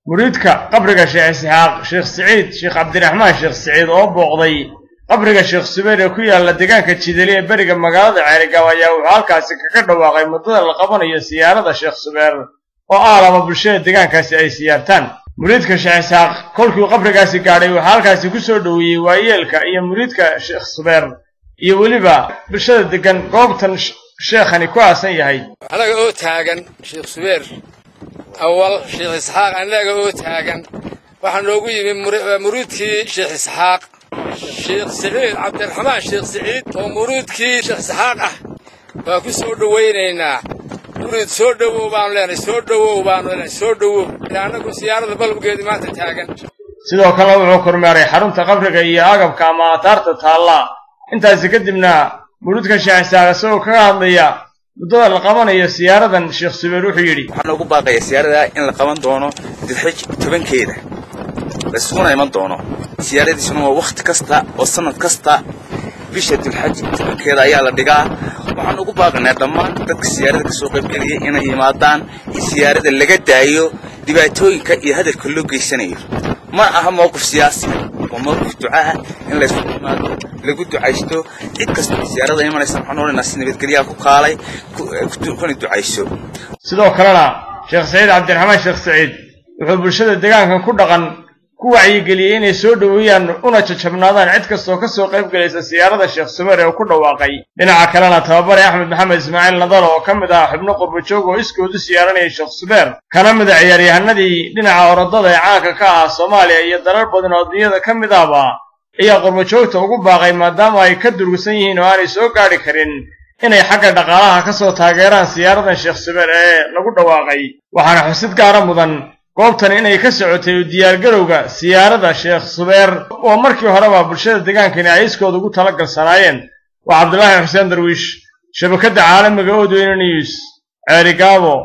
مريدك قبرك الشيخ إسحاق شيخ سعيد شيخ عبد الرحمن شيخ سعيد أو بوقضي قبرك الشيخ سبير كويا لدقان كتشيدليه برق مقالة عرقا ويا وحالكاسي ككدوا واقعي مدد القبنية سيارة الشيخ سبير وآلما بالشيء دقان كاسي أي سيارتان مريدك الشيخ إسحاق كلكو قبركاسي قاري وحالكاسي كسو دوي ويلك إيا مريدك الشيخ سبير إيا وليبا بالشيء دقان قوبتن شيخاني كواسن يهي أنا قلت هاجن شيخ سبير أول شيخ إسحاق أنا قلت هاجن waxaan loogu yimi muruudkii Sheekh Isxaaq Sheekh Saciid Cabd Alrahmaan Sheekh Saciid oo muruudkii Sheekh Isxaaq ah baa ku soo dhaweynaynaa muruud soo dhawow baan leenahay soo dhawow anagu siyaarada balbgeedii maanta taagan sidoo kale wuxuu kormeeray xarunta qabriga iyo agabka ama taarta taala intaas kadibna muruudka Sheekh Isxaaq soo ka hadlaya muddada la qabanayo siyaaradan Sheekh Sabiir wuxuu yiri waxaan ugu baaqayaa siyaarada in la qaban doono dilxij 10keeda بس هنا يمنطونه سيارة شنو وقت كستا وسنة كستا بيشة الحج كذا يلا دقة وعن أقوباقنا دمان تك سيارة كسوق بيلي هنا يمادان السيارة اللي قد عيو دبعتوي كي هذا كله قيسنير ما أهم موقف سياسي وموقف دعاء إن لا يسمع ما لقول دعايشتو إتكسر السيارة دائما يسمعون الناس اللي بتقولي أكو قالي كون دعايشتو سيدو كلانا شيخ سعيد عبد الرحمن شيخ سعيد وحب الشدة الدقان كان كل دقن kuwacyi geliyay inay soo dhaweeyaan una jajabnaadaan cid kastoo ka soo qayb galaysa siyaarada Sheekh Sabiir ee ku dhawaaqay dhinaca kalena tababare Axmed Maxamed Ismaaciil Nadal oo kamid ah xubno qurbo joog oo iskoodu siyaaranay Sheekh Sabiir kana mid ah ciyaaryahanadii dhinaca orodada ee caanka ka ah Soomaaliya iyo dalal badan oo dunida kamid ah ayaa qurbo joogta ugu baaqay maadaama ay ka durugsan yihiin oo aanay soo gaari karin inay xagga dhaqaalaha ka soo taageeraan siyaaradan Sheekh Sabiir ee lagu dhawaaqay waxaana xusid gaar ah mudan goobtan inay ka socotay diyaar garowga siyaarada Sheekh Sabiir oo markii horeba bulshada deegaankani ay iskooda ugu tala galsanaayeen waa Cabdullaahi Xuseen Darwiish shabakada caalamiga oo Odweyne News Ceerigaabo